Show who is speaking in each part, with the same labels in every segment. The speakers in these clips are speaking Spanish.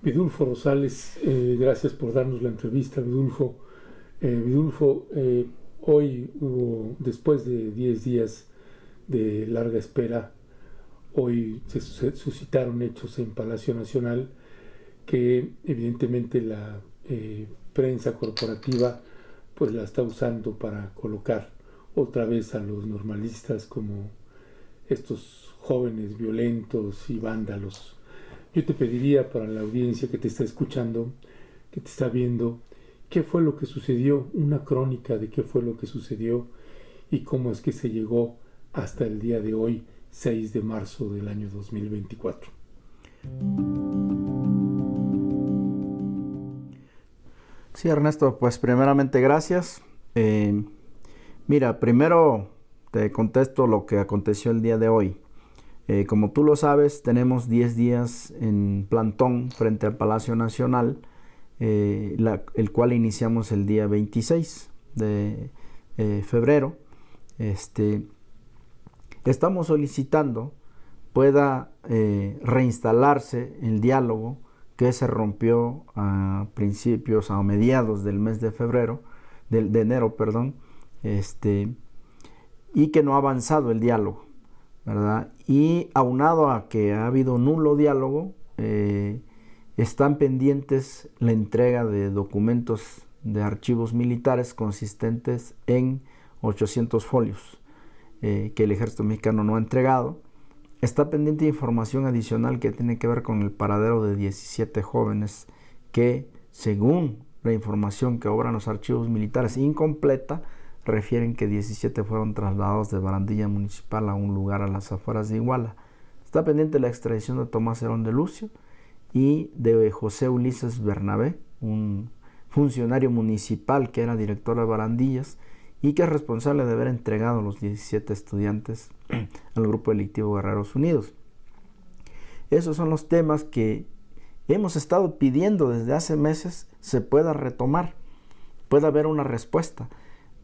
Speaker 1: Vidulfo Rosales, gracias por darnos la entrevista, Vidulfo. Vidulfo, hoy hubo, después de 10 días de larga espera, hoy se suscitaron hechos en Palacio Nacional que evidentemente la prensa corporativa pues la está usando para colocar otra vez a los normalistas como estos jóvenes violentos y vándalos. Yo te pediría para la audiencia que te está escuchando, que te está viendo, qué fue lo que sucedió, una crónica de qué fue lo que sucedió y cómo es que se llegó hasta el día de hoy, 6 de marzo del año 2024.
Speaker 2: Sí, Ernesto, pues primeramente gracias. Mira, primero te contesto lo que aconteció el día de hoy. Como tú lo sabes, tenemos 10 días en plantón frente al Palacio Nacional, el cual iniciamos el día 26 de febrero. Estamos solicitando pueda reinstalarse el diálogo que se rompió a mediados del mes de enero, y que no ha avanzado el diálogo, ¿verdad? Y aunado a que ha habido nulo diálogo, están pendientes la entrega de documentos de archivos militares consistentes en 800 folios que el Ejército Mexicano no ha entregado. Está pendiente información adicional que tiene que ver con el paradero de 17 jóvenes que, según la información que obran los archivos militares incompleta, refieren que 17 fueron trasladados de Barandilla Municipal a un lugar a las afueras de Iguala. Está pendiente la extradición de Tomás Herón de Lucio y de José Ulises Bernabé, un funcionario municipal que era director de Barandillas y que es responsable de haber entregado a los 17 estudiantes al Grupo Delictivo Guerreros Unidos. Esos son los temas que hemos estado pidiendo desde hace meses se pueda retomar, pueda haber una respuesta,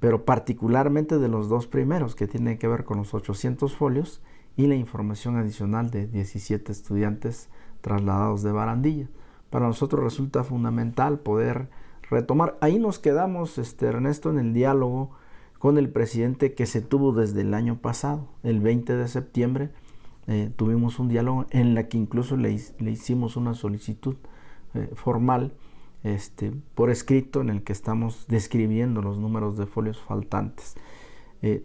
Speaker 2: pero particularmente de los dos primeros, que tienen que ver con los 800 folios y la información adicional de 17 estudiantes trasladados de Barandilla. Para nosotros resulta fundamental poder retomar. Ahí nos quedamos, Ernesto, en el diálogo con el presidente que se tuvo desde el año pasado. El 20 de septiembre tuvimos un diálogo en la que incluso le hicimos una solicitud formal por escrito en el que estamos describiendo los números de folios faltantes.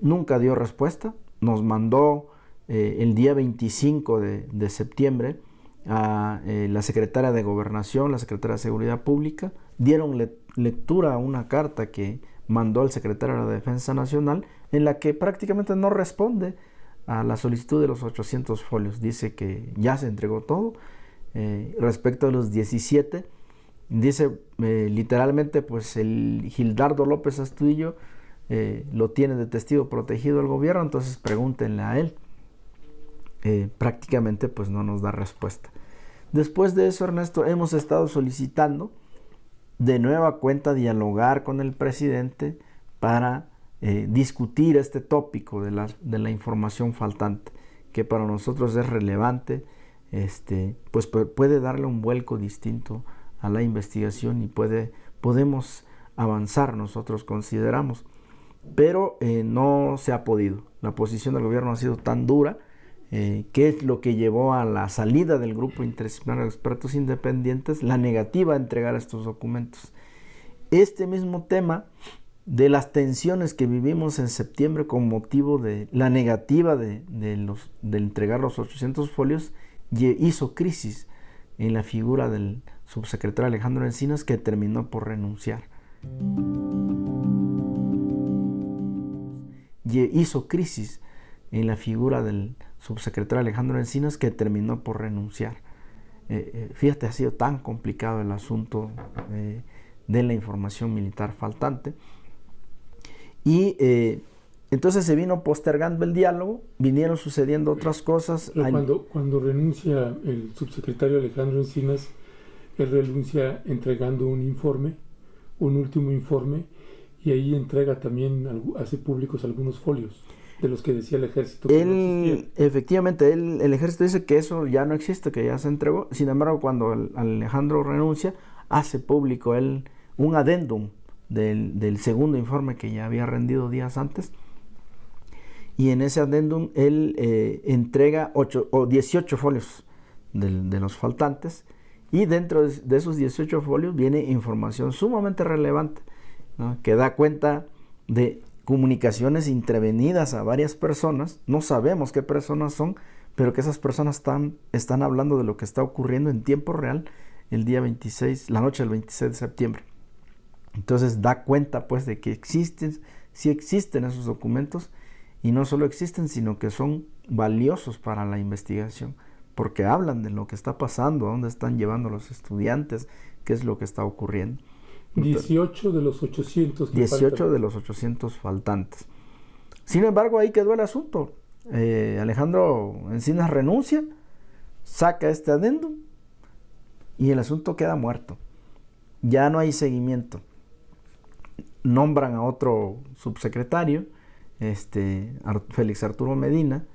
Speaker 2: Nunca dio respuesta. Nos mandó el día 25 de septiembre a la secretaria de Gobernación, la secretaria de Seguridad Pública, dieron lectura a una carta que mandó el secretario de la Defensa Nacional, en la que prácticamente no responde a la solicitud de los 800 folios. Dice que ya se entregó todo. Respecto a los 17, dice literalmente, pues el Gildardo López Astudillo lo tiene de testigo protegido el gobierno, entonces pregúntenle a él. Prácticamente pues no nos da respuesta. Después de eso, Ernesto, hemos estado solicitando de nueva cuenta dialogar con el presidente para discutir este tópico de la información faltante, que para nosotros es relevante, pues puede darle un vuelco distinto a la investigación y podemos avanzar, nosotros consideramos, pero no se ha podido. La posición del gobierno ha sido tan dura, que es lo que llevó a la salida del grupo interdisciplinario de expertos independientes, la negativa a entregar estos documentos. Este mismo tema de las tensiones que vivimos en septiembre con motivo de la negativa de entregar los 800 folios hizo crisis en la figura del subsecretario Alejandro Encinas, que terminó por renunciar. Hizo crisis en la figura del subsecretario Alejandro Encinas, que terminó por renunciar. Fíjate, ha sido tan complicado el asunto de la información militar faltante. Y entonces se vino postergando el diálogo, vinieron sucediendo otras cosas.
Speaker 1: Pero cuando renuncia el subsecretario Alejandro Encinas, él renuncia entregando un informe, un último informe, y ahí entrega también, hace públicos algunos folios de los que decía el ejército que no existían.
Speaker 2: Efectivamente, el ejército dice que eso ya no existe, que ya se entregó. Sin embargo, cuando Alejandro renuncia, hace público él un adendum del segundo informe que ya había rendido días antes. Y en ese adendum él entrega 18 folios de los faltantes, y dentro de esos 18 folios viene información sumamente relevante, ¿no?, que da cuenta de comunicaciones intervenidas a varias personas. No sabemos qué personas son, pero que esas personas están hablando de lo que está ocurriendo en tiempo real el día 26, la noche del 26 de septiembre. Entonces da cuenta pues de que sí existen esos documentos, y no solo existen, sino que son valiosos para la investigación, porque hablan de lo que está pasando, a dónde están llevando los estudiantes, qué es lo que está ocurriendo.
Speaker 1: 18 de los 800
Speaker 2: 18 de los 800 faltantes. Sin embargo, ahí quedó el asunto. Alejandro Encinas renuncia, saca este adendum, y el asunto queda muerto. Ya no hay seguimiento. Nombran a otro subsecretario, Félix Arturo Medina,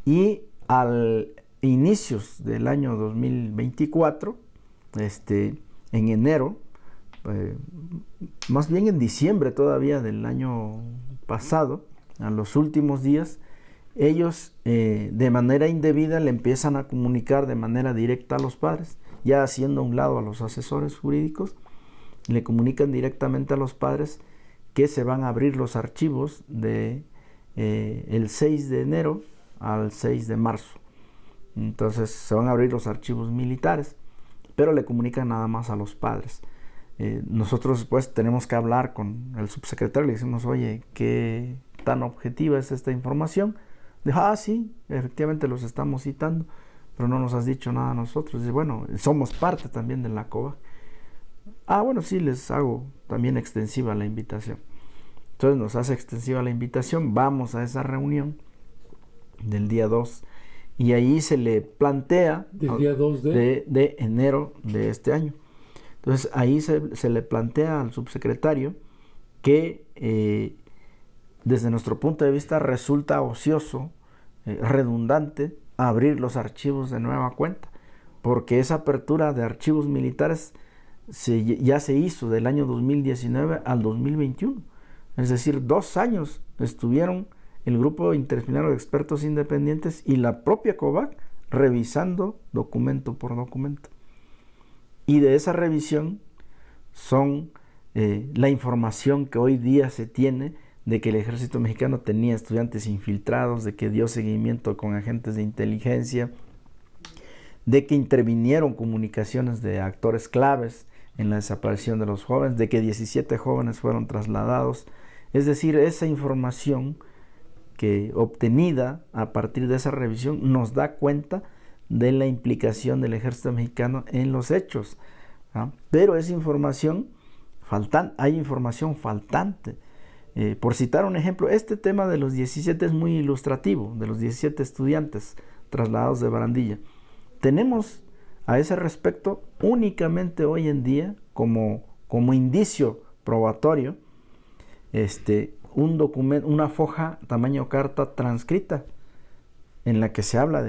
Speaker 2: y al inicios del año 2024, en enero, más bien en diciembre todavía del año pasado, a los últimos días, ellos de manera indebida le empiezan a comunicar de manera directa a los padres, ya haciendo a un lado a los asesores jurídicos. Le comunican directamente a los padres que se van a abrir los archivos de el 6 de enero al 6 de marzo. Entonces se van a abrir los archivos militares, pero le comunican nada más a los padres. Nosotros pues tenemos que hablar con el subsecretario, le decimos, oye, ¿qué tan objetiva es esta información? Dijo, sí, efectivamente los estamos citando, pero no nos has dicho nada a nosotros. Dice, bueno, somos parte también de la COVAC. Bueno, sí, les hago también extensiva la invitación. Entonces nos hace extensiva la invitación, vamos a esa reunión del día 2, y ahí se le plantea
Speaker 1: del día 2
Speaker 2: de enero de este año. Entonces ahí se le plantea al subsecretario que desde nuestro punto de vista resulta ocioso, redundante, abrir los archivos de nueva cuenta, porque esa apertura de archivos militares ya se hizo del año 2019 al 2021. Es decir, 2 años estuvieron el grupo interdisciplinario de expertos independientes y la propia COVAC revisando documento por documento. Y de esa revisión son la información que hoy día se tiene de que el ejército mexicano tenía estudiantes infiltrados, de que dio seguimiento con agentes de inteligencia, de que intervinieron comunicaciones de actores claves en la desaparición de los jóvenes, de que 17 jóvenes fueron trasladados. Es decir, esa información que obtenida a partir de esa revisión nos da cuenta de la implicación del ejército mexicano en los hechos, ¿no? Pero esa información hay información faltante. Por citar un ejemplo, este tema de los 17 es muy ilustrativo, de los 17 estudiantes trasladados de Barandilla. Tenemos a ese respecto únicamente hoy en día como indicio probatorio un documento, una foja tamaño carta transcrita en la que se habla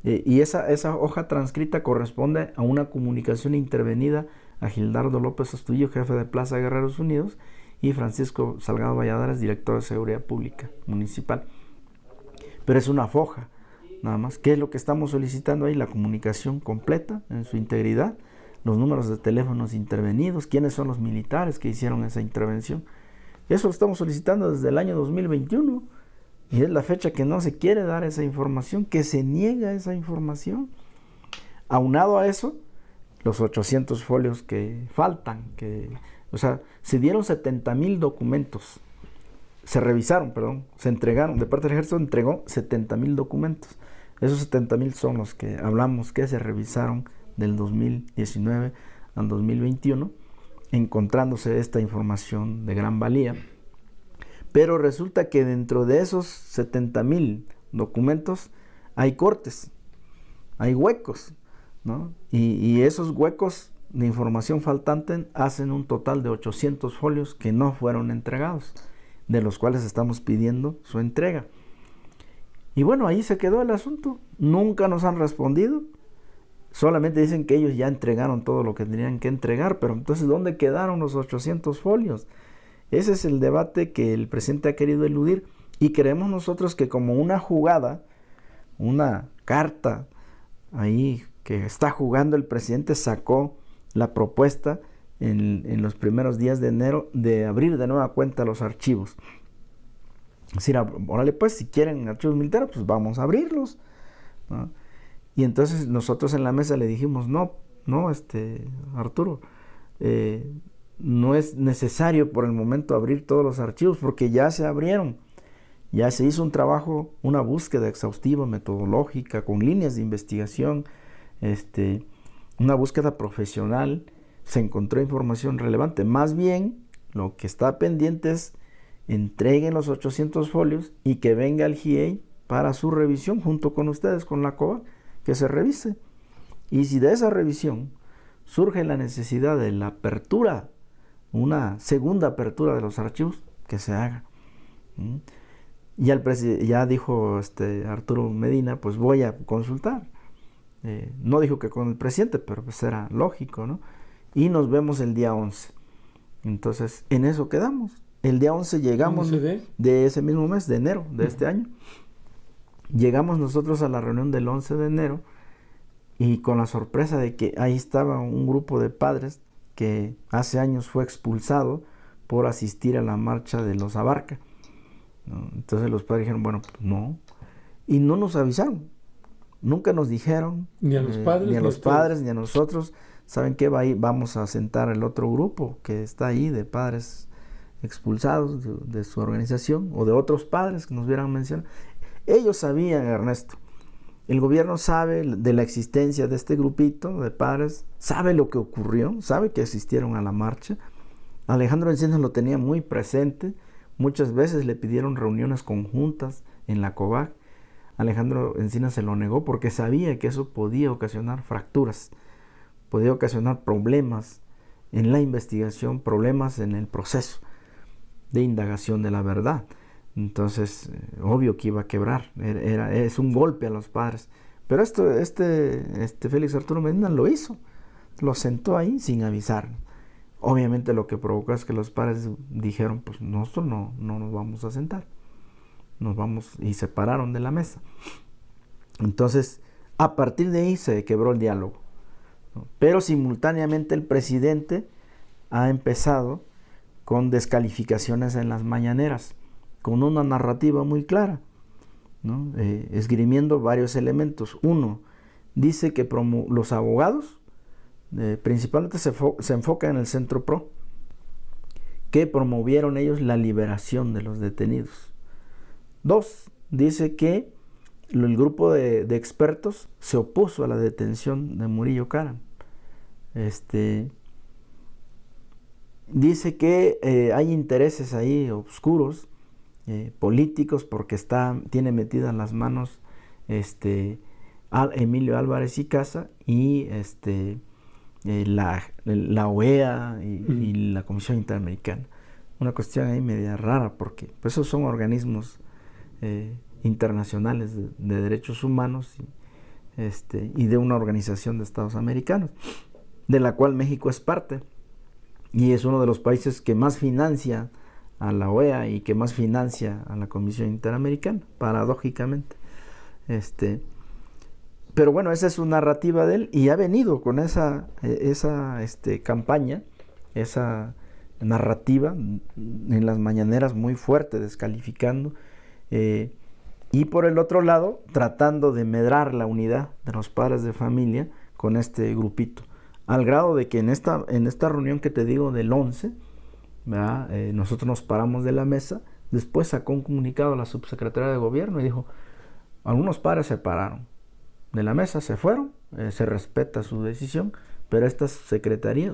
Speaker 2: y esa hoja transcrita corresponde a una comunicación intervenida a Gildardo López Astudillo, jefe de Plaza Guerreros Unidos, y Francisco Salgado Valladares, director de Seguridad Pública Municipal. Pero es una foja, nada más. ¿Qué es lo que estamos solicitando ahí? La comunicación completa, en su integridad, los números de teléfonos intervenidos, quiénes son los militares que hicieron esa intervención. Eso lo estamos solicitando desde el año 2021, y es la fecha que no se quiere dar esa información, que se niega esa información. Aunado a eso, los 800 folios que faltan, se dieron 70,000 documentos, se entregaron, de parte del ejército entregó 70,000 documentos. Esos 70,000 son los que hablamos que se revisaron del 2019 al 2021, encontrándose esta información de gran valía. Pero resulta que dentro de esos 70,000 documentos hay cortes, hay huecos. ¿no? Y esos huecos de información faltante hacen un total de 800 folios que no fueron entregados, de los cuales estamos pidiendo su entrega. Y bueno, ahí se quedó el asunto. Nunca nos han respondido. Solamente dicen que ellos ya entregaron todo lo que tenían que entregar, pero entonces, ¿dónde quedaron los 800 folios? Ese es el debate que el presidente ha querido eludir, y creemos nosotros que como una jugada, una carta ahí que está jugando el presidente, sacó la propuesta en los primeros días de enero de abrir de nueva cuenta los archivos. Es decir, órale pues, si quieren archivos militares, pues vamos a abrirlos, ¿no? Y entonces nosotros en la mesa le dijimos, no, Arturo, no es necesario por el momento abrir todos los archivos, porque ya se abrieron, ya se hizo un trabajo, una búsqueda exhaustiva, metodológica, con líneas de investigación, una búsqueda profesional, se encontró información relevante. Más bien, lo que está pendiente es entreguen los 800 folios y que venga el GIEI para su revisión junto con ustedes, con la COBAC, que se revise. Y si de esa revisión surge la necesidad de la apertura, una segunda apertura de los archivos, que se haga. Ya dijo Arturo Medina, pues voy a consultar. No dijo que con el presidente, pero pues era lógico, ¿no? Y nos vemos el día 11. Entonces, en eso quedamos. El día 11 llegamos de ese mismo mes, de enero de este año. Llegamos nosotros a la reunión del 11 de enero y con la sorpresa de que ahí estaba un grupo de padres que hace años fue expulsado por asistir a la marcha de los Abarca, ¿no? Entonces los padres dijeron, bueno, pues no. Y no nos avisaron. Nunca nos dijeron,
Speaker 1: ni a los padres,
Speaker 2: ni a nosotros, ¿saben qué? Vamos a sentar el otro grupo que está ahí de padres expulsados de su organización, o de otros padres que nos hubieran mencionado. Ellos sabían, Ernesto, el gobierno sabe de la existencia de este grupito de padres, sabe lo que ocurrió, sabe que asistieron a la marcha. Alejandro Encinas lo tenía muy presente, muchas veces le pidieron reuniones conjuntas en la COBAC. Alejandro Encinas se lo negó porque sabía que eso podía ocasionar fracturas, podía ocasionar problemas en la investigación, problemas en el proceso de indagación de la verdad. Entonces, obvio que iba a quebrar, es un golpe a los padres. Pero Félix Arturo Medina lo hizo, lo sentó ahí sin avisar. Obviamente lo que provocó es que los padres dijeron, pues nosotros no nos vamos a sentar. Nos vamos, y se pararon de la mesa. Entonces, a partir de ahí se quebró el diálogo, ¿no? Pero simultáneamente el presidente ha empezado con descalificaciones en las mañaneras, con una narrativa muy clara, ¿no? Esgrimiendo varios elementos. Uno, dice que los abogados, principalmente se enfocan en el Centro PRO, que promovieron ellos la liberación de los detenidos. Dos, dice que el grupo de expertos se opuso a la detención de Murillo Karam. Dice que hay intereses ahí oscuros, políticos, porque tiene metidas las manos Emilio Álvarez y Casa y la OEA y la Comisión Interamericana. Una cuestión ahí media rara, porque pues, esos son organismos internacionales de derechos humanos y de una organización de Estados americanos, de la cual México es parte, y es uno de los países que más financia a la OEA y que más financia a la Comisión Interamericana, paradójicamente. Pero bueno, esa es su narrativa de él, y ha venido con esa campaña, esa narrativa en las mañaneras muy fuerte, descalificando, y por el otro lado tratando de medrar la unidad de los padres de familia con este grupito, al grado de que en esta reunión que te digo del 11, nosotros nos paramos de la mesa. Después sacó un comunicado a la subsecretaria de gobierno y dijo, algunos padres se pararon de la mesa, se fueron, se respeta su decisión, pero esta subsecretaría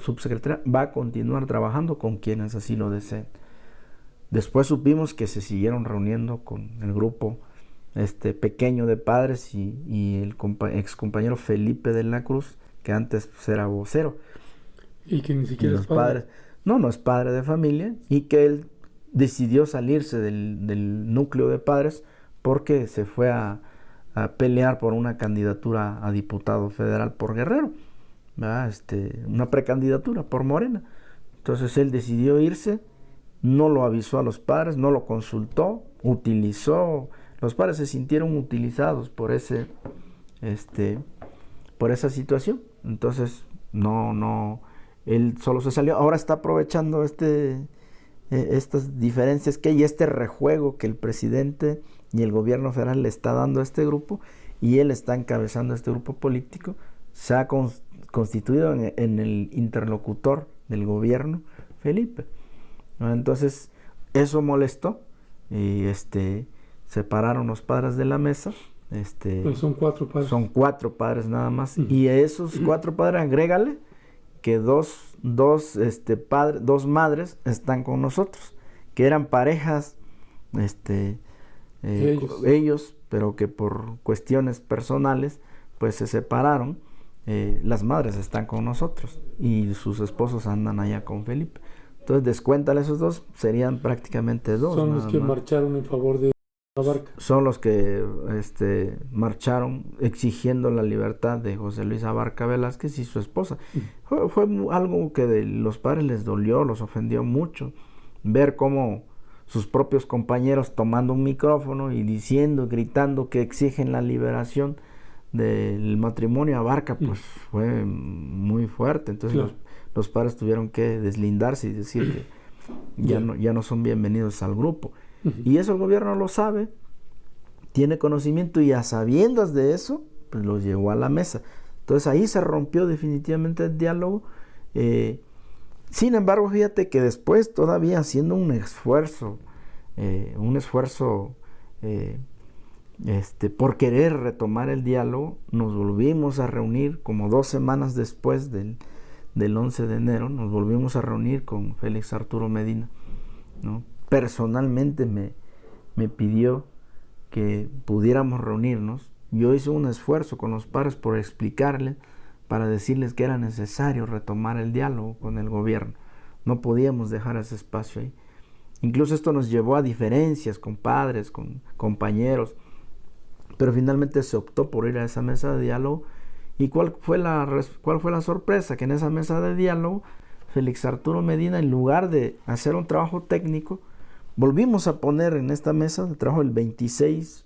Speaker 2: va a continuar trabajando con quienes así lo deseen. Después supimos que se siguieron reuniendo con el grupo pequeño de padres y el ex compañero Felipe de la Cruz que antes pues, era vocero.
Speaker 1: Y que ni
Speaker 2: Y
Speaker 1: siquiera
Speaker 2: los
Speaker 1: es padre.
Speaker 2: padres, no es padre de familia, y que él decidió salirse del núcleo de padres porque se fue a pelear por una candidatura a diputado federal por Guerrero, ¿verdad? Una precandidatura por Morena. Entonces él decidió irse, no lo avisó a los padres, no lo consultó, utilizó, los padres se sintieron utilizados por por esa situación. Entonces no, él solo se salió. Ahora está aprovechando estas diferencias que hay, este rejuego que el presidente y el gobierno federal le está dando a este grupo, y él está encabezando este grupo político. Se ha constituido en el interlocutor del gobierno, Felipe, ¿no? Entonces eso molestó y se pararon los padres de la mesa.
Speaker 1: Pues son 4 padres.
Speaker 2: Son 4 padres nada más. Y a esos 4 padres agrégale que dos madres están con nosotros, que eran parejas, ellos, pero que por cuestiones personales, pues se separaron. Las madres están con nosotros y sus esposos andan allá con Felipe. Entonces descuéntale esos 2, serían prácticamente 2.
Speaker 1: Son los que marcharon en favor de Abarca.
Speaker 2: Son los que marcharon exigiendo la libertad de José Luis Abarca Velázquez y su esposa. Fue algo que de los padres les dolió, los ofendió mucho, ver cómo sus propios compañeros tomando un micrófono y diciendo, gritando que exigen la liberación del matrimonio Abarca, pues fue muy fuerte. Entonces claro, los padres tuvieron que deslindarse y decir que ya no son bienvenidos al grupo. Y eso el gobierno lo sabe, tiene conocimiento, y a sabiendas de eso, pues los llevó a la mesa. Entonces ahí se rompió definitivamente el diálogo. Sin embargo, fíjate que después, todavía haciendo un esfuerzo por querer retomar el diálogo, nos volvimos a reunir como 2 semanas después del 11 de enero, nos volvimos a reunir con Félix Arturo Medina, ¿no? Personalmente me pidió que pudiéramos reunirnos. Yo hice un esfuerzo con los padres por explicarles, para decirles que era necesario retomar el diálogo con el gobierno. No podíamos dejar ese espacio ahí. Incluso esto nos llevó a diferencias con padres, con compañeros, pero finalmente se optó por ir a esa mesa de diálogo. ¿Y cuál fue la sorpresa? Que en esa mesa de diálogo, Félix Arturo Medina, en lugar de hacer un trabajo técnico, volvimos a poner en esta mesa de trabajo el 26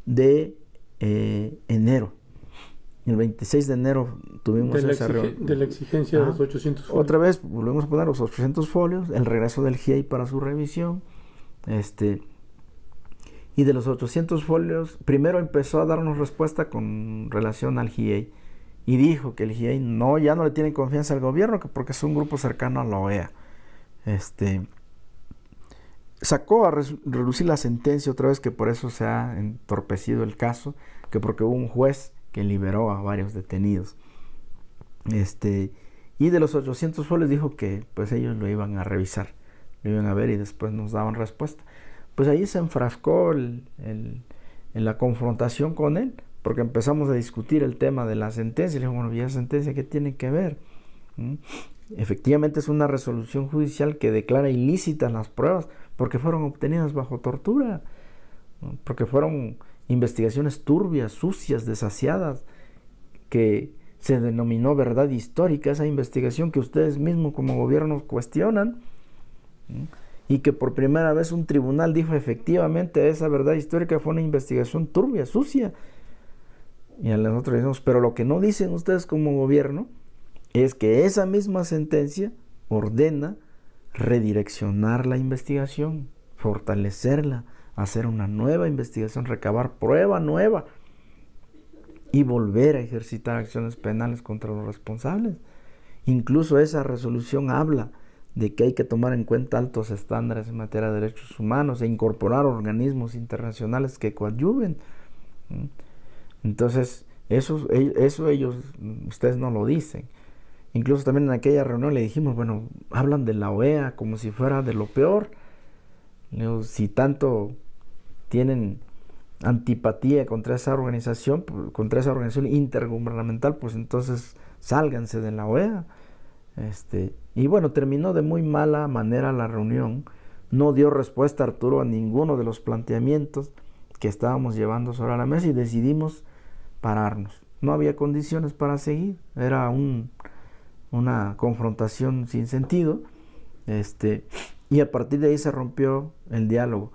Speaker 2: de enero. El 26 de enero tuvimos esa reunión.
Speaker 1: De la exigencia de los 800 folios.
Speaker 2: Otra vez volvemos a poner los 800 folios, el regreso del GIEI para su revisión. Y de los 800 folios, primero empezó a darnos respuesta con relación al GIEI. Y dijo que el GIEI ya no le tiene confianza al gobierno, porque es un grupo cercano a la OEA. Sacó a relucir la sentencia otra vez, que por eso se ha entorpecido el caso, que porque hubo un juez que liberó a varios detenidos. Y de los 800 folios dijo que pues ellos lo iban a revisar, lo iban a ver y después nos daban respuesta. Pues ahí se enfrascó en la confrontación con él, porque empezamos a discutir el tema de la sentencia. Le digo, bueno, ¿y esa sentencia qué tiene que ver? Efectivamente es una resolución judicial que declara ilícitas las pruebas, porque fueron obtenidas bajo tortura, ¿no? Porque fueron investigaciones turbias, sucias, desasiadas, que se denominó verdad histórica, esa investigación que ustedes mismos como gobierno cuestionan, ¿no? Y que por primera vez un tribunal dijo efectivamente esa verdad histórica fue una investigación turbia, sucia. Y nosotros decimos, pero lo que no dicen ustedes como gobierno es que esa misma sentencia ordena redireccionar la investigación, fortalecerla, hacer una nueva investigación, recabar prueba nueva y volver a ejercitar acciones penales contra los responsables. Incluso esa resolución habla de que hay que tomar en cuenta altos estándares en materia de derechos humanos e incorporar organismos internacionales que coadyuven. Entonces, eso ellos, ustedes no lo dicen. Incluso también en aquella reunión le dijimos, bueno, hablan de la OEA como si fuera de lo peor. Si tanto tienen antipatía contra esa organización intergubernamental, pues entonces sálganse de la OEA. Y bueno, terminó de muy mala manera la reunión. No dio respuesta Arturo a ninguno de los planteamientos que estábamos llevando sobre la mesa y decidimos pararnos. No había condiciones para seguir, era una confrontación sin sentido, y a partir de ahí se rompió el diálogo.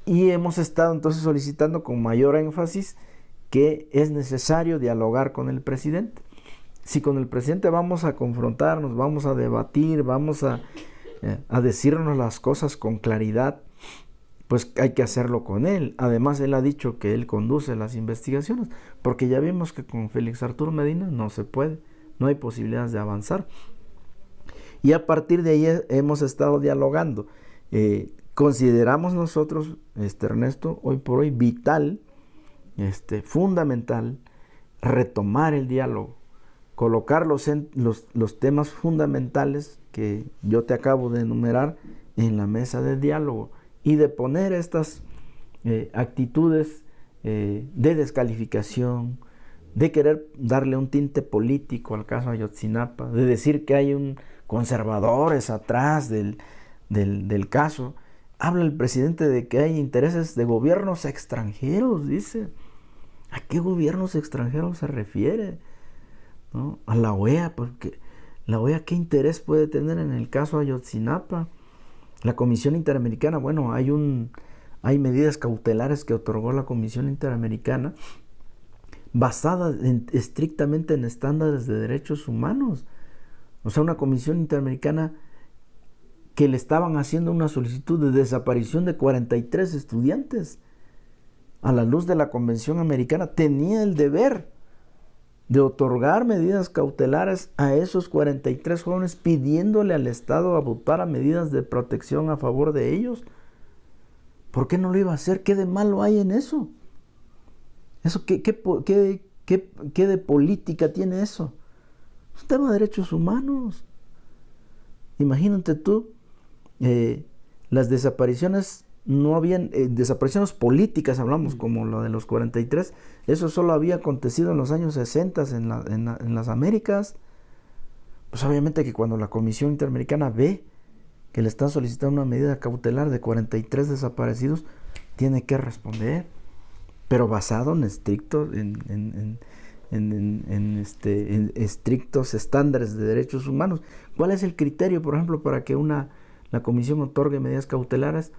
Speaker 2: Y hemos estado entonces solicitando con mayor énfasis que es necesario dialogar con el presidente. Si con el presidente vamos a confrontarnos, vamos a debatir, vamos a decirnos las cosas con claridad, pues hay que hacerlo con él. Además, él ha dicho que él conduce las investigaciones, porque ya vimos que con Félix Arturo Medina no se puede, no hay posibilidades de avanzar. Y a partir de ahí hemos estado dialogando. Consideramos nosotros, Ernesto, hoy por hoy vital, fundamental, retomar el diálogo, colocar los temas fundamentales que yo te acabo de enumerar en la mesa de diálogo y de poner estas actitudes de descalificación, de querer darle un tinte político al caso Ayotzinapa, de decir que hay conservadores atrás del caso. Habla el presidente de que hay intereses de gobiernos extranjeros, dice. ¿A qué gobiernos extranjeros se refiere? ¿No? A la OEA, porque la OEA, ¿qué interés puede tener en el caso Ayotzinapa? La Comisión Interamericana, bueno, hay medidas cautelares que otorgó la Comisión Interamericana basadas estrictamente en estándares de derechos humanos. O sea, una Comisión Interamericana que le estaban haciendo una solicitud de desaparición de 43 estudiantes. A la luz de la Convención Americana, tenía el deber de otorgar medidas cautelares a esos 43 jóvenes, pidiéndole al Estado adoptara medidas de protección a favor de ellos. ¿Por qué no lo iba a hacer? ¿Qué de malo hay en eso? ¿Qué de política tiene eso? Es un tema de derechos humanos. Imagínate tú, las desapariciones no habían, desapariciones políticas hablamos, como la de los 43, eso solo había acontecido en los años 60 en las Américas. Pues obviamente que cuando la Comisión Interamericana ve que le están solicitando una medida cautelar de 43 desaparecidos, tiene que responder, pero basado en estrictos estándares de derechos humanos. ¿Cuál es el criterio, por ejemplo, para que la Comisión otorgue medidas cautelares?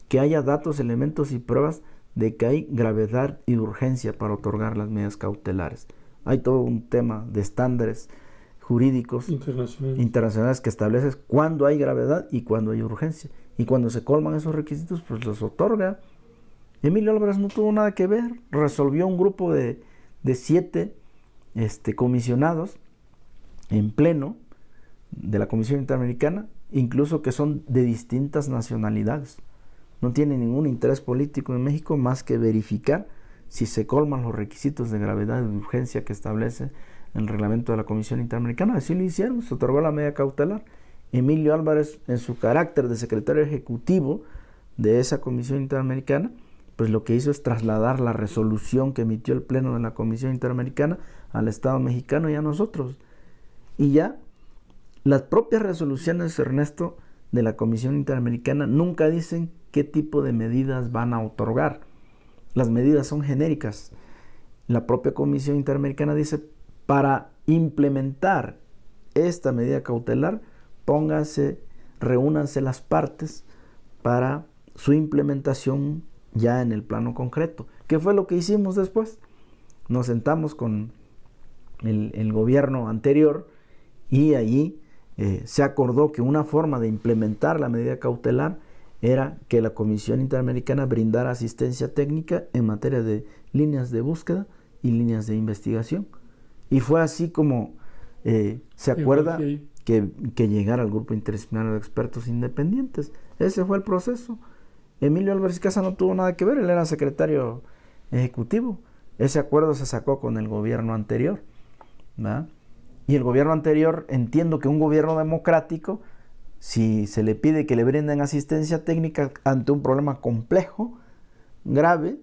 Speaker 2: Que haya datos, elementos y pruebas de que hay gravedad y urgencia para otorgar las medidas cautelares. Hay todo un tema de estándares jurídicos internacionales que establecen cuándo hay gravedad y cuándo hay urgencia. Y cuando se colman esos requisitos, pues los otorga. Emilio Álvarez no tuvo nada que ver. Resolvió un grupo de 7 comisionados en pleno de la Comisión Interamericana, incluso que son de distintas nacionalidades. No tiene ningún interés político en México más que verificar si se colman los requisitos de gravedad y de urgencia que establece el reglamento de la Comisión Interamericana. Así lo hicieron, se otorgó la medida cautelar. Emilio Álvarez, en su carácter de secretario ejecutivo de esa Comisión Interamericana, pues lo que hizo es trasladar la resolución que emitió el Pleno de la Comisión Interamericana al Estado mexicano y a nosotros. Y ya las propias resoluciones, Ernesto, de la Comisión Interamericana nunca dicen qué tipo de medidas van a otorgar. Las medidas son genéricas. La propia Comisión Interamericana dice, para implementar esta medida cautelar, reúnanse las partes para su implementación ya en el plano concreto. ¿Qué fue lo que hicimos después? Nos sentamos con el gobierno anterior y allí se acordó que una forma de implementar la medida cautelar era que la Comisión Interamericana brindara asistencia técnica en materia de líneas de búsqueda y líneas de investigación. Y fue así como se acuerda que llegara al grupo interdisciplinario de expertos independientes. Ese fue el proceso. Emilio Álvarez Casa no tuvo nada que ver, él era secretario ejecutivo. Ese acuerdo se sacó con el gobierno anterior, ¿verdad? Y el gobierno anterior, entiendo que un gobierno democrático, si se le pide que le brinden asistencia técnica ante un problema complejo, grave,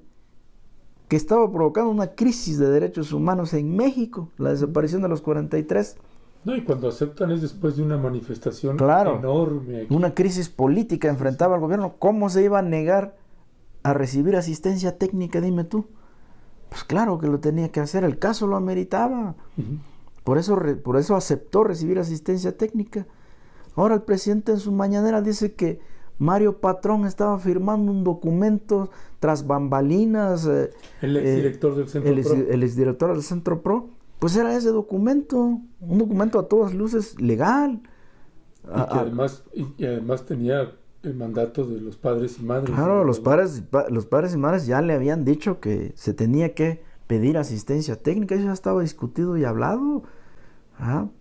Speaker 2: que estaba provocando una crisis de derechos humanos en México, la desaparición de los 43.
Speaker 1: No, y cuando aceptan es después de una manifestación
Speaker 2: Claro,
Speaker 1: enorme aquí.
Speaker 2: una crisis política enfrentaba al gobierno. ¿Cómo se iba a negar a recibir asistencia técnica, dime tú? Pues claro que lo tenía que hacer, el caso lo ameritaba.
Speaker 1: Uh-huh.
Speaker 2: Por eso aceptó recibir asistencia técnica. Ahora el presidente en su mañanera dice que Mario Patrón estaba firmando un documento tras bambalinas.
Speaker 1: El exdirector del Centro PRO.
Speaker 2: El exdirector del Centro PRO. Pues era ese documento, un documento a todas luces legal.
Speaker 1: Y además tenía el mandato de los padres y madres.
Speaker 2: Claro, los padres y madres ya le habían dicho que se tenía que pedir asistencia técnica, eso ya estaba discutido y hablado.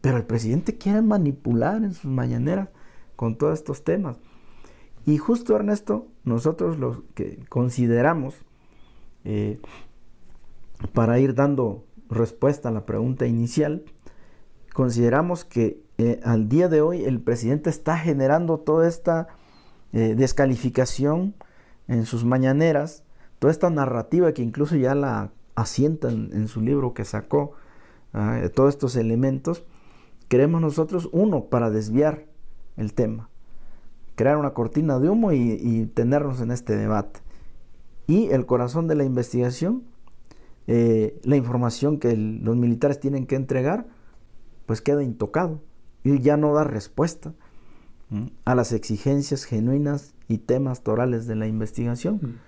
Speaker 2: Pero el presidente quiere manipular en sus mañaneras con todos estos temas. Y justo, Ernesto, nosotros los que consideramos, para ir dando respuesta a la pregunta inicial, consideramos que al día de hoy el presidente está generando toda esta descalificación en sus mañaneras, toda esta narrativa que incluso ya la asienta en su libro que sacó, todos estos elementos, queremos nosotros, uno, para desviar el tema, crear una cortina de humo y tenernos en este debate. Y el corazón de la investigación, la información que los militares tienen que entregar, pues queda intocado y ya no da respuesta a las exigencias genuinas y temas torales de la investigación.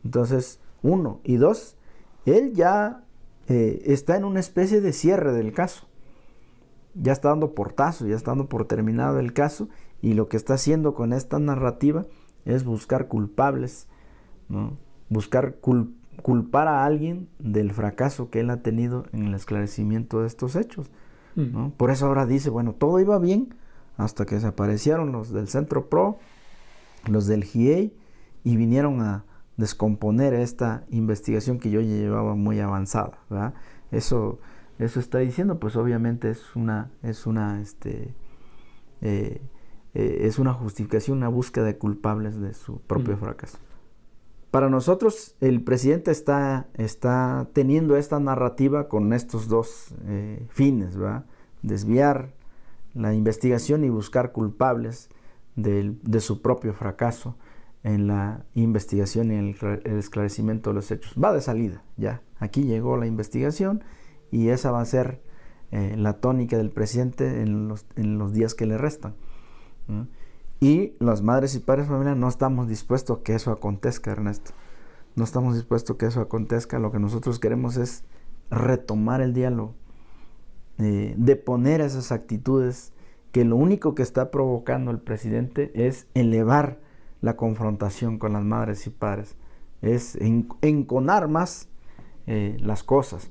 Speaker 2: Entonces, uno. Y dos, él ya está en una especie de cierre del caso. Ya está dando portazo, ya está dando por terminado el caso, y lo que está haciendo con esta narrativa es buscar culpables, ¿no? Buscar culpar a alguien del fracaso que él ha tenido en el esclarecimiento de estos hechos, ¿no? Por eso ahora dice, bueno, todo iba bien hasta que desaparecieron los del Centro PRO, los del GIEI, y vinieron a descomponer esta investigación que yo ya llevaba muy avanzada, ¿verdad? Eso está diciendo, pues obviamente es una justificación, una búsqueda de culpables de su propio fracaso. Para nosotros, el presidente está teniendo esta narrativa con estos dos fines, ¿verdad? Desviar la investigación y buscar culpables de su propio fracaso en la investigación y el esclarecimiento de los hechos. Va de salida, ya. Aquí llegó la investigación y esa va a ser la tónica del presidente en los días que le restan, ¿no? Y las madres y padres de familia no estamos dispuestos a que eso acontezca, Ernesto. No estamos dispuestos a que eso acontezca. Lo que nosotros queremos es retomar el diálogo, deponer esas actitudes que lo único que está provocando el presidente es elevar la confrontación con las madres y padres, es enconar más las cosas.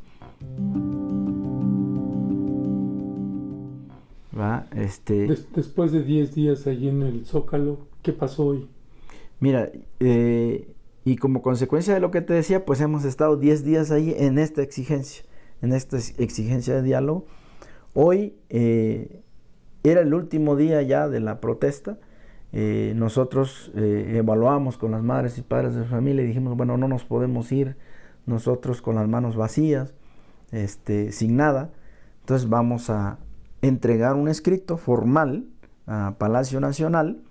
Speaker 1: Después de 10 días allí en el Zócalo, ¿qué pasó hoy?
Speaker 2: Mira, y como consecuencia de lo que te decía, pues hemos estado 10 días ahí en esta exigencia de diálogo. Hoy era el último día ya de la protesta. Nosotros evaluamos con las madres y padres de familia y dijimos, bueno, no nos podemos ir nosotros con las manos vacías, sin nada. Entonces vamos a entregar un escrito formal a Palacio Nacional,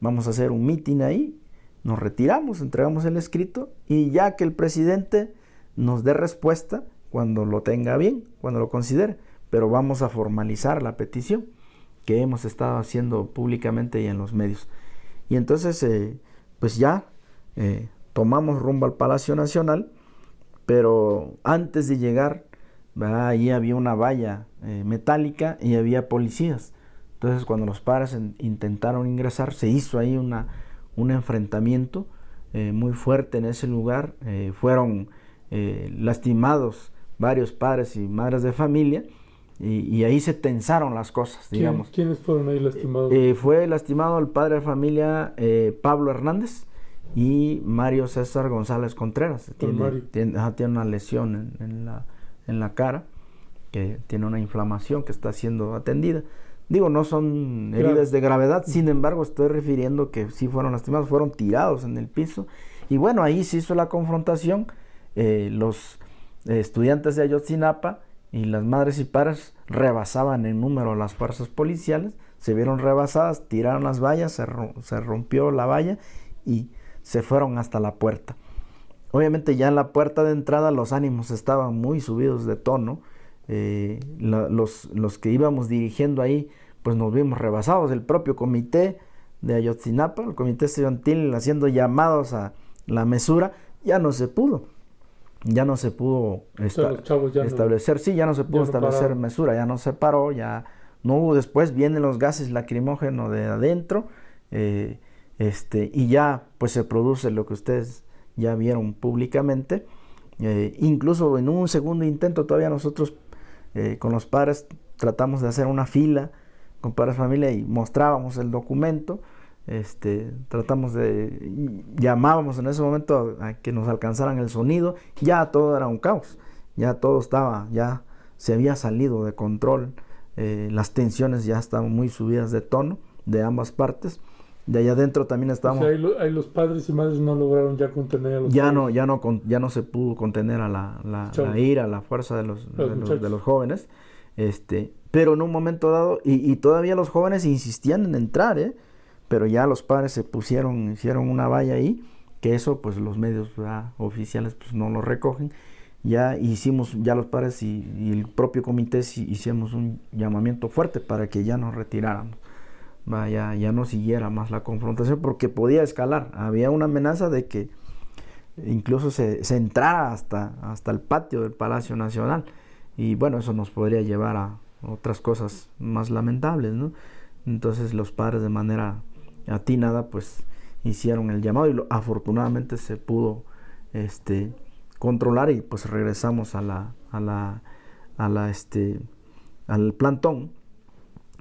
Speaker 2: vamos a hacer un mitin ahí, nos retiramos, entregamos el escrito y ya que el presidente nos dé respuesta cuando lo tenga bien, cuando lo considere, pero vamos a formalizar la petición que hemos estado haciendo públicamente y en los medios. Y entonces, pues ya tomamos rumbo al Palacio Nacional, pero antes de llegar, ahí había una valla metálica y había policías. Entonces, cuando los padres intentaron ingresar, se hizo ahí un enfrentamiento muy fuerte en ese lugar. Fueron lastimados varios padres y madres de familia. Y ahí se tensaron las cosas, digamos.
Speaker 1: ¿Quiénes fueron ahí lastimados?
Speaker 2: Fue lastimado el padre de familia Pablo Hernández y Mario César González Contreras. Tiene una lesión en la cara, que tiene una inflamación que está siendo atendida. Digo, no son heridas de gravedad, sin embargo estoy refiriendo que sí fueron lastimados, fueron tirados en el piso. Y bueno, ahí se hizo la confrontación los estudiantes de Ayotzinapa y las madres y padres rebasaban en número las fuerzas policiales, se vieron rebasadas, tiraron las vallas, se rompió la valla y se fueron hasta la puerta. Obviamente ya en la puerta de entrada los ánimos estaban muy subidos de tono. Los que íbamos dirigiendo ahí, pues nos vimos rebasados. El propio comité de Ayotzinapa, el comité estudiantil, haciendo llamados a la mesura, ya no se pudo establecer, sí, ya no se pudo establecer mesura, ya no se paró, ya no hubo. Después vienen los gases lacrimógenos de adentro, y ya pues se produce lo que ustedes ya vieron públicamente. Incluso en un segundo intento todavía nosotros con los padres tratamos de hacer una fila con padres de familia y mostrábamos el documento. Llamábamos en ese momento a que nos alcanzaran el sonido. Ya todo era un caos, ya todo estaba, ya se había salido de control, las tensiones ya estaban muy subidas de tono de ambas partes. De allá adentro también estábamos.
Speaker 1: O sea, ahí los padres y madres no lograron ya contener a los
Speaker 2: ya no se pudo contener a la ira, la fuerza de los jóvenes. Pero en un momento dado, y todavía los jóvenes insistían en entrar, pero ya los padres hicieron una valla ahí, que eso pues los medios oficiales pues no lo recogen. Ya los padres y el propio comité hicimos un llamamiento fuerte para que ya nos retiráramos, ya no siguiera más la confrontación, porque podía escalar. Había una amenaza de que incluso se entrara hasta el patio del Palacio Nacional, y bueno, eso nos podría llevar a otras cosas más lamentables, ¿no? Entonces los padres, de manera atinada, pues hicieron el llamado y afortunadamente se pudo controlar, y pues regresamos al plantón.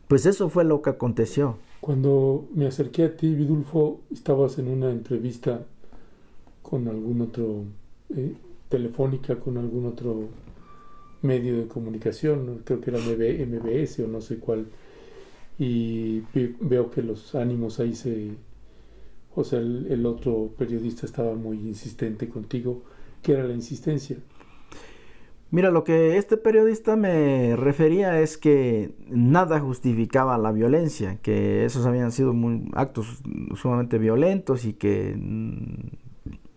Speaker 2: Pues eso fue lo que aconteció.
Speaker 1: Cuando me acerqué a ti, Vidulfo, estabas en una entrevista con algún otro telefónica, con algún otro medio de comunicación, ¿no? Creo que era MBS o no sé cuál, y veo que los ánimos ahí o sea, el otro periodista estaba muy insistente contigo. ¿Qué era la insistencia?
Speaker 2: Mira, lo que este periodista me refería es que nada justificaba la violencia, que esos habían sido actos sumamente violentos y que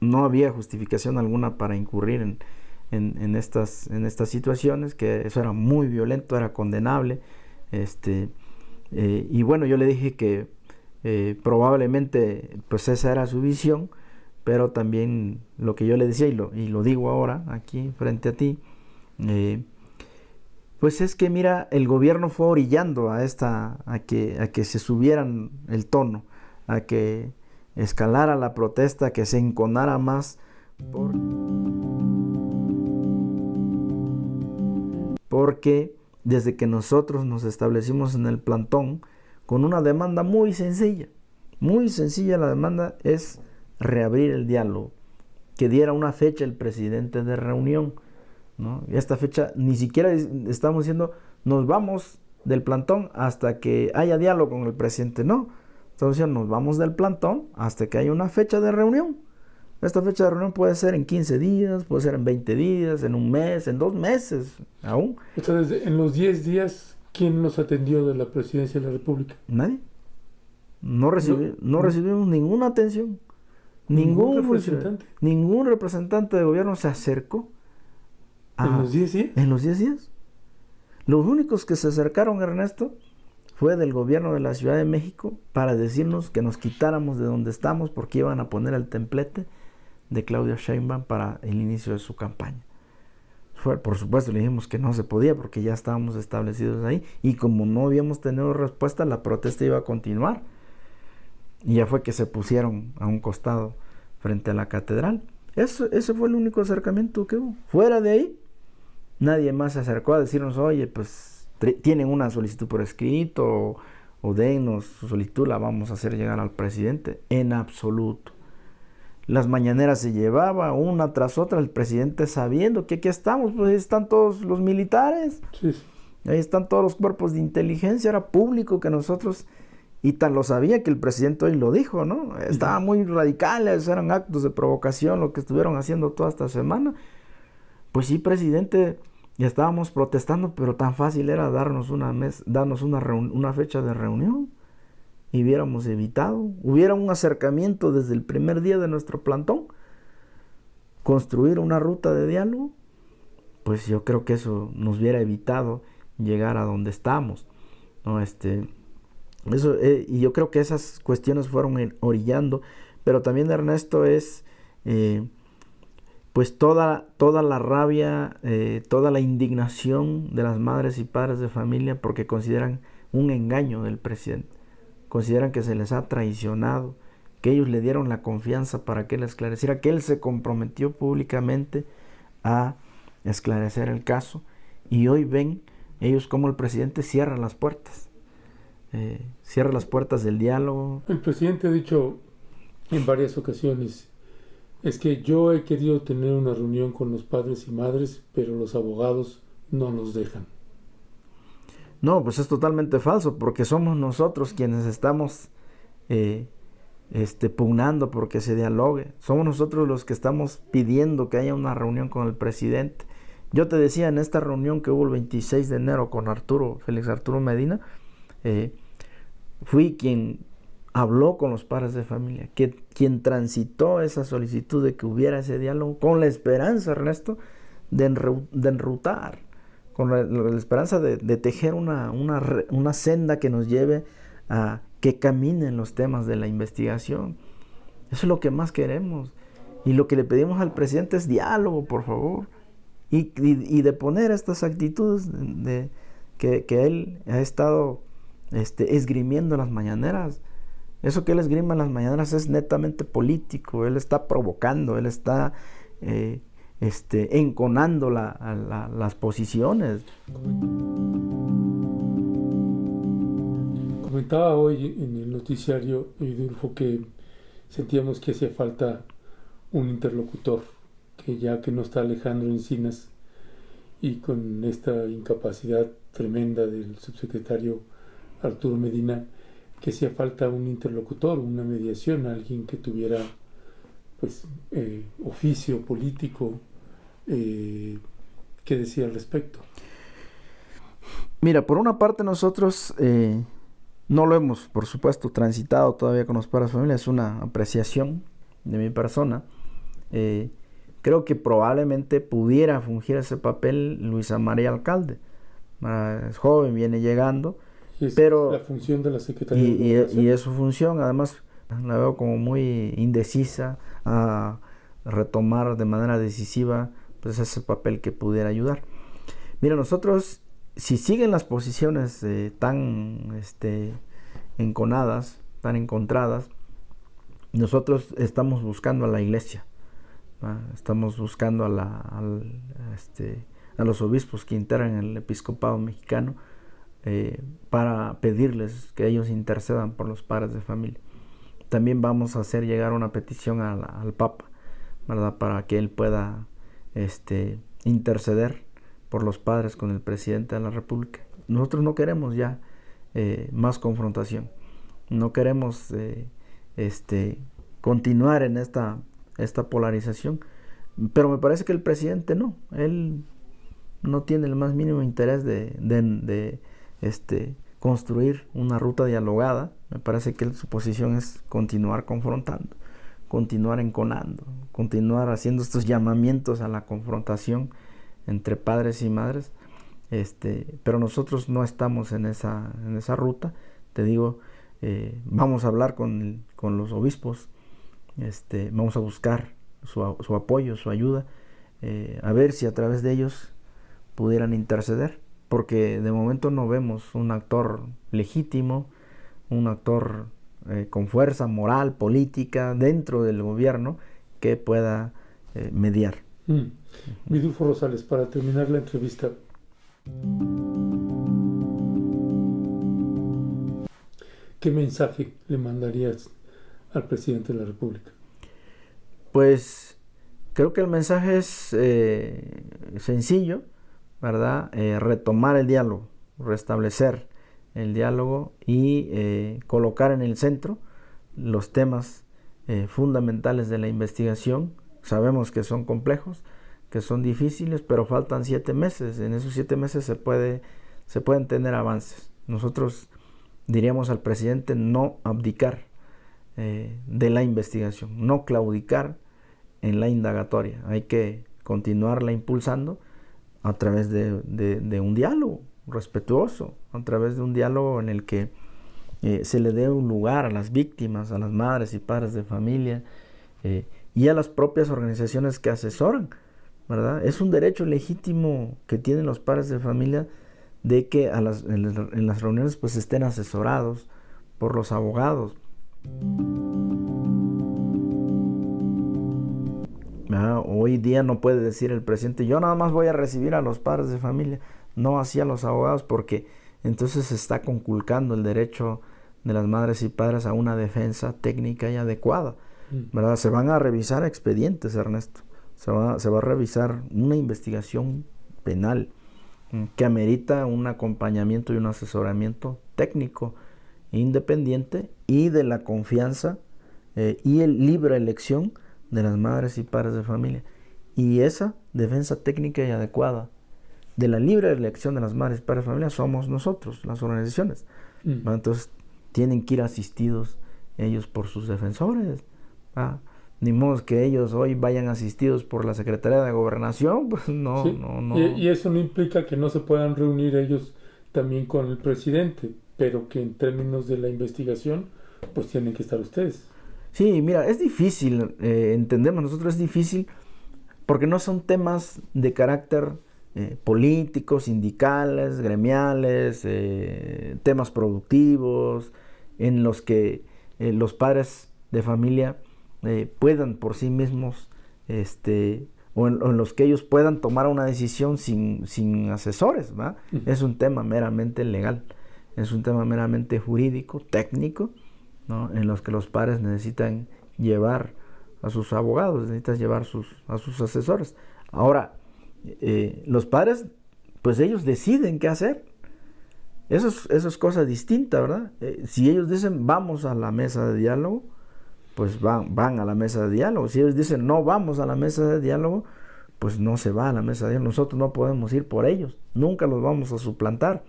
Speaker 2: no había justificación alguna para incurrir en estas situaciones, que eso era muy violento, era condenable. Y bueno, yo le dije que probablemente pues esa era su visión, pero también lo que yo le decía, y lo digo ahora aquí frente a ti, pues es que mira, el gobierno fue orillando a que se subieran el tono, a que escalara la protesta, que se enconara más, porque desde que nosotros nos establecimos en el plantón con una demanda muy sencilla, la demanda es reabrir el diálogo, que diera una fecha el presidente de reunión, ¿no? Y esta fecha ni siquiera estamos diciendo nos vamos del plantón hasta que haya diálogo con el presidente, no, estamos diciendo nos vamos del plantón hasta que haya una fecha de reunión. Esta fecha de reunión puede ser en 15 días, puede ser en 20 días, en un mes, en 2 meses aún.
Speaker 1: Entonces, en los 10 días, ¿quién los atendió de la presidencia de la República?
Speaker 2: Nadie. No recibimos ninguna atención. Ningún representante de gobierno se acercó.
Speaker 1: ¿En los 10 días?
Speaker 2: En los 10 días. Los únicos que se acercaron, Ernesto, fue del gobierno de la Ciudad de México para decirnos que nos quitáramos de donde estamos porque iban a poner el templete de Claudia Sheinbaum para el inicio de su campaña. Por supuesto le dijimos que no se podía porque ya estábamos establecidos ahí, y como no habíamos tenido respuesta, la protesta iba a continuar. Y ya fue que se pusieron a un costado frente a la catedral. Ese fue el único acercamiento que hubo. Fuera de ahí, nadie más se acercó a decirnos, oye, pues tienen una solicitud por escrito o denos su solicitud, la vamos a hacer llegar al presidente. En absoluto. Las mañaneras se llevaba una tras otra, el presidente sabiendo que aquí estamos, pues ahí están todos los militares,
Speaker 1: sí.
Speaker 2: Ahí están todos los cuerpos de inteligencia, era público que nosotros Y tan lo sabía que el presidente hoy lo dijo, ¿no? Estaban muy radicales, eran actos de provocación lo que estuvieron haciendo toda esta semana. Pues sí, presidente, ya estábamos protestando, pero tan fácil era darnos una fecha de reunión y hubiéramos evitado. Hubiera un acercamiento desde el primer día de nuestro plantón, construir una ruta de diálogo, pues yo creo que eso nos hubiera evitado llegar a donde estamos, ¿no? Y yo creo que esas cuestiones fueron orillando, pero también, Ernesto, es pues toda la rabia, toda la indignación de las madres y padres de familia porque consideran un engaño del presidente, consideran que se les ha traicionado, que ellos le dieron la confianza para que él esclareciera, que él se comprometió públicamente a esclarecer el caso, y hoy ven ellos como el presidente cierra las puertas del diálogo.
Speaker 1: El presidente ha dicho en varias ocasiones, es que yo he querido tener una reunión con los padres y madres, pero los abogados no nos dejan.
Speaker 2: No, pues es totalmente falso, porque somos nosotros quienes estamos pugnando porque se dialogue. Somos nosotros los que estamos pidiendo que haya una reunión con el presidente. Yo te decía, en esta reunión que hubo el 26 de enero con Félix Arturo Medina, fui quien habló con los padres de familia, quien transitó esa solicitud de que hubiera ese diálogo, con la esperanza, Ernesto, de enrutar, con la esperanza de tejer una senda que nos lleve a que caminen los temas de la investigación. Eso es lo que más queremos. Y lo que le pedimos al presidente es diálogo, por favor. Y de poner estas actitudes que él ha estado esgrimiendo en las mañaneras. Eso que él esgrima en las mañaneras es netamente político. Él está provocando, él está enconando las posiciones.
Speaker 1: Comentaba hoy en el noticiario, Vidulfo, que sentíamos que hacía falta un interlocutor, que ya que no está Alejandro Encinas y con esta incapacidad tremenda del subsecretario Arturo Medina, que hacía falta un interlocutor, una mediación, alguien que tuviera pues oficio político. ¿Qué decía al respecto?
Speaker 2: Mira, por una parte nosotros no lo hemos, por supuesto, transitado todavía con los padres de familia, es una apreciación de mi persona. Creo que probablemente pudiera fungir ese papel Luisa María Alcalde. Es joven, viene llegando, pero
Speaker 1: la función de la Secretaría de Gobernación.
Speaker 2: Y es su función, además la veo como muy indecisa a retomar de manera decisiva pues ese papel que pudiera ayudar. Mira, nosotros, si siguen las posiciones tan enconadas, tan encontradas, nosotros estamos buscando a la iglesia, ¿no? Estamos buscando a los obispos que integran el episcopado mexicano para pedirles que ellos intercedan por los padres de familia. También vamos a hacer llegar una petición al Papa, ¿verdad? Para que él pueda interceder por los padres con el presidente de la República. Nosotros no queremos ya más confrontación, no queremos continuar en esta polarización, pero me parece que el presidente él no tiene el más mínimo interés de construir una ruta dialogada. Me parece que su posición es continuar confrontando, continuar enconando, continuar haciendo estos llamamientos a la confrontación entre padres y madres, pero nosotros no estamos en esa ruta. Te digo, vamos a hablar con los obispos, vamos a buscar su apoyo, su ayuda, a ver si a través de ellos pudieran interceder, porque de momento no vemos un actor legítimo, un actor con fuerza moral, política, dentro del gobierno que pueda mediar.
Speaker 1: Vidulfo Rosales, para terminar la entrevista, ¿qué mensaje le mandarías al presidente de la República?
Speaker 2: Pues creo que el mensaje es sencillo, ¿verdad? Retomar el diálogo, restablecer y colocar en el centro los temas fundamentales de la investigación. Sabemos que son complejos, que son difíciles, pero faltan 7 meses. En esos 7 meses se pueden tener avances. Nosotros diríamos al presidente no abdicar de la investigación, no claudicar en la indagatoria. Hay que continuarla impulsando a través de un diálogo respetuoso, a través de un diálogo en el que se le dé un lugar a las víctimas, a las madres y padres de familia y a las propias organizaciones que asesoran, ¿verdad? Es un derecho legítimo que tienen los padres de familia de que en las reuniones pues estén asesorados por los abogados. Hoy día no puede decir el presidente, yo nada más voy a recibir a los padres de familia, no así a los abogados, porque entonces se está conculcando el derecho de las madres y padres a una defensa técnica y adecuada, ¿verdad? Se van a revisar expedientes, Ernesto, se va a revisar una investigación penal que amerita un acompañamiento y un asesoramiento técnico independiente y de la confianza y el libre elección de las madres y padres de familia. Y esa defensa técnica y adecuada de la libre elección de las madres y padres de familia somos nosotros, las organizaciones. Entonces tienen que ir asistidos ellos por sus defensores. Ni modo que ellos hoy vayan asistidos por la Secretaría de Gobernación, pues no, sí. no.
Speaker 1: Y eso no implica que no se puedan reunir ellos también con el presidente, pero que en términos de la investigación, pues tienen que estar ustedes.
Speaker 2: Sí, mira, es difícil, entendemos nosotros, es difícil porque no son temas de carácter políticos, sindicales, gremiales, temas productivos, en los que los padres de familia puedan por sí mismos, o en los que ellos puedan tomar una decisión sin asesores, ¿va? Es un tema meramente legal, es un tema meramente jurídico, técnico, ¿no? En los que los padres necesitan llevar a sus abogados, necesitan llevar a sus asesores. Ahora, los padres, pues ellos deciden qué hacer. Eso es cosa distinta, ¿verdad? Si ellos dicen vamos a la mesa de diálogo, pues van a la mesa de diálogo. Si ellos dicen no vamos a la mesa de diálogo, pues no se va a la mesa de diálogo. Nosotros no podemos ir por ellos, nunca los vamos a suplantar.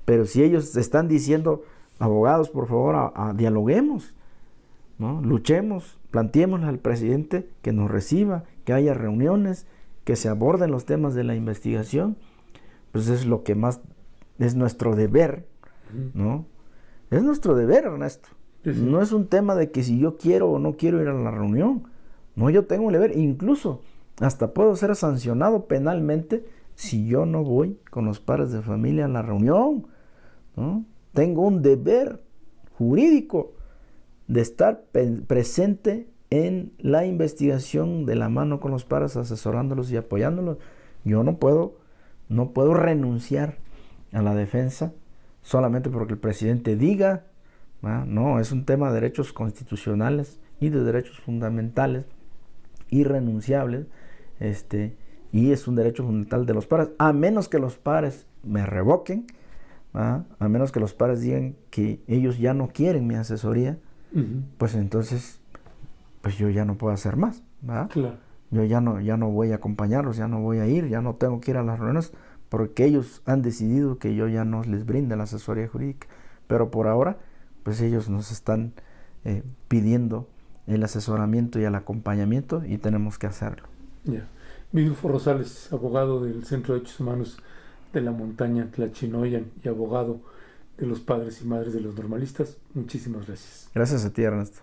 Speaker 2: Pero si ellos están diciendo abogados, por favor, dialoguemos, ¿no? Luchemos, planteémosle al presidente que nos reciba, que haya reuniones, que se aborden los temas de la investigación, pues es lo que más es nuestro deber, ¿no? Es nuestro deber, Ernesto. Sí. No es un tema de que si yo quiero o no quiero ir a la reunión. No, yo tengo un deber, incluso hasta puedo ser sancionado penalmente si yo no voy con los padres de familia a la reunión, ¿no? Tengo un deber jurídico de estar presente en la investigación de la mano con los padres, asesorándolos y apoyándolos. Yo no puedo renunciar a la defensa solamente porque el presidente diga, ¿no? No, es un tema de derechos constitucionales y de derechos fundamentales irrenunciables, y es un derecho fundamental de los padres, a menos que los padres me revoquen, a menos que los padres digan que ellos ya no quieren mi asesoría, pues entonces pues yo ya no puedo hacer más, ¿verdad?
Speaker 1: Claro.
Speaker 2: Yo ya no voy a acompañarlos, ya no voy a ir, ya no tengo que ir a las reuniones porque ellos han decidido que yo ya no les brinde la asesoría jurídica. Pero por ahora, pues ellos nos están pidiendo el asesoramiento y el acompañamiento y tenemos que hacerlo.
Speaker 1: Yeah. Vidulfo Rosales, abogado del Centro de Derechos Humanos de la Montaña Tlachinoyan y abogado de los padres y madres de los normalistas. Muchísimas gracias.
Speaker 2: Gracias a ti, Ernesto.